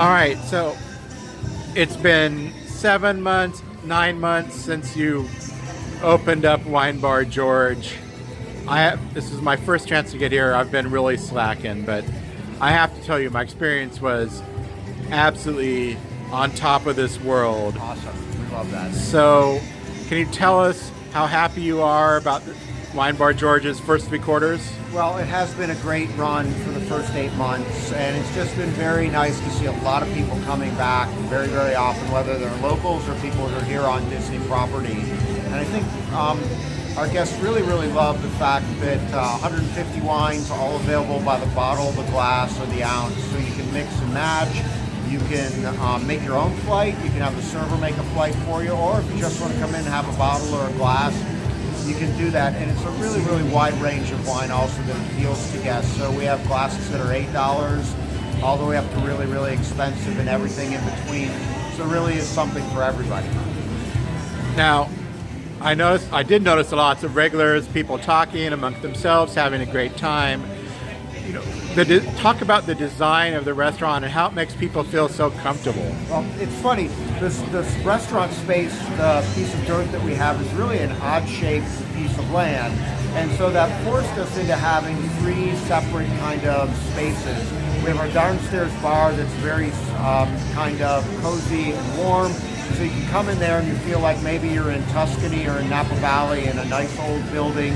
All right, so it's been 7 months, 9 months since you opened up Wine Bar George. This is my first chance to get here. I've been really slacking, but I have to tell you, my experience was absolutely on top of this world. Awesome. We love that. So, can you tell us how happy you are about the Wine Bar George's first 3 quarters? Well, it has been a great run for the first 8 months, and it's just been very nice to see a lot of people coming back very, very often, whether they're locals or people that are here on Disney property. And I think our guests really, really love the fact that 150 wines, all available by the bottle, the glass, or the ounce, so you can mix and match. You can make your own flight. You can have the server make a flight for you, or if you just want to come in and have a bottle or a glass, you can do that. And it's a really, really wide range of wine also that appeals to guests. So we have glasses that are $8, all the way up to really, really expensive and everything in between. So it really is something for everybody. Now, I did notice lots of regulars, people talking amongst themselves, having a great time. You know, talk about the design of the restaurant and how it makes people feel so comfortable. Well, it's funny. This restaurant space, the piece of dirt that we have, is really an odd-shaped piece of land, and so that forced us into having 3 separate kind of spaces. We have our downstairs bar that's very kind of cozy and warm. So you can come in there and you feel like maybe you're in Tuscany or in Napa Valley in a nice old building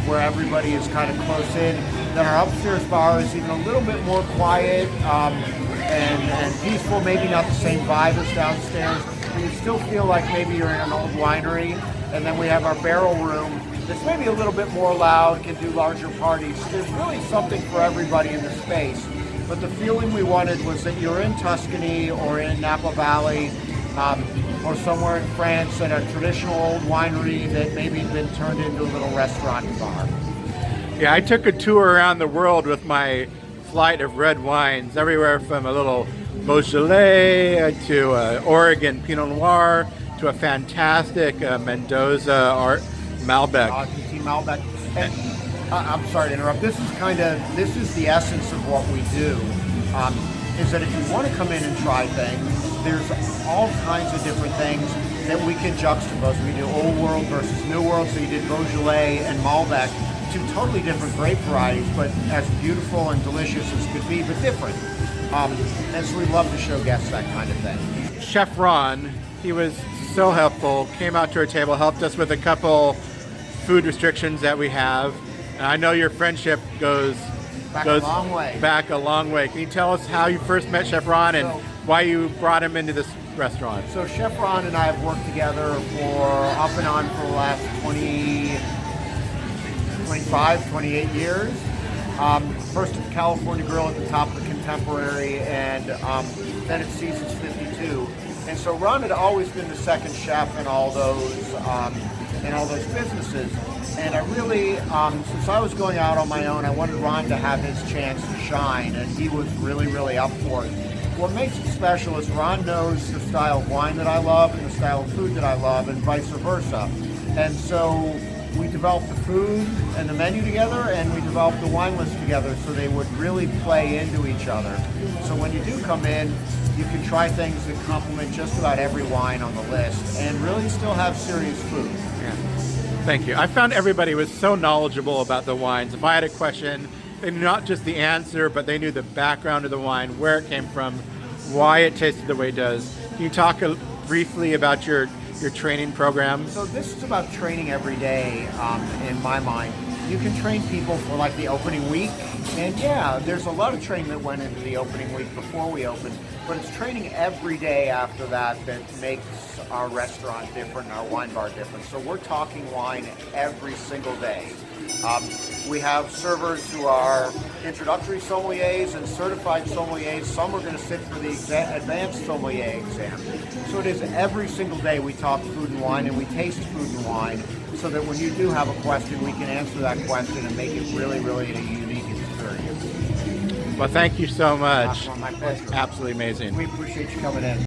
where everybody is kind of close in. Then our upstairs bar is even a little bit more quiet and peaceful, maybe not the same vibe as downstairs, but you still feel like maybe you're in an old winery. And then we have our barrel room that's maybe a little bit more loud, can do larger parties. There's really something for everybody in the space. But the feeling we wanted was that you're in Tuscany or in Napa Valley or somewhere in France at a traditional old winery that maybe had been turned into a little restaurant bar. Yeah, I took a tour around the world with my flight of red wines, everywhere from a little Beaujolais to Oregon Pinot Noir to a fantastic Mendoza Malbec. Malbec. And, I'm sorry to interrupt. This is the essence of what we do. Is that if you want to come in and try things, there's all kinds of different things that we can juxtapose. We do Old World versus New World. So you did Beaujolais and Malbec, 2 totally different grape varieties, but as beautiful and delicious as could be, but different. And so we love to show guests that kind of thing. Chef Ron, he was so helpful. Came out to our table, helped us with a couple food restrictions that we have. And I know your friendship goes a long way. Back a long way. Can you tell us how you first met Chef Ron and why you brought him into this restaurant? So Chef Ron and I have worked together for off and on for the last 25, 28 years. First at the California Grill at the top of the Contemporary, and then at Seasons 52. And so Ron had always been the second chef in all those businesses. And I really, since I was going out on my own, I wanted Ron to have his chance to shine, and he was really, really up for it. What makes it special is Ron knows the style of wine that I love and the style of food that I love, and vice versa. And so we developed the food and the menu together, and we developed the wine list together so they would really play into each other. So when you do come in, you can try things that complement just about every wine on the list and really still have serious food. Yeah. Thank you. I found everybody was so knowledgeable about the wines. If I had a question, they knew not just the answer, but they knew the background of the wine, where it came from, why it tasted the way it does. Can you talk briefly about your training program? So this is about training every day, in my mind. You can train people for like the opening week, and yeah, there's a lot of training that went into the opening week before we opened, but it's training every day after that makes our restaurant different, our wine bar different. So we're talking wine every single day. We have servers who are introductory sommeliers and certified sommeliers. Some are going to sit for the advanced sommelier exam. So it is every single day we talk food and wine, and we taste food and wine, so that when you do have a question, we can answer that question and make it really, really a unique experience. Well, thank you so much. My pleasure. Absolutely amazing. We appreciate you coming in.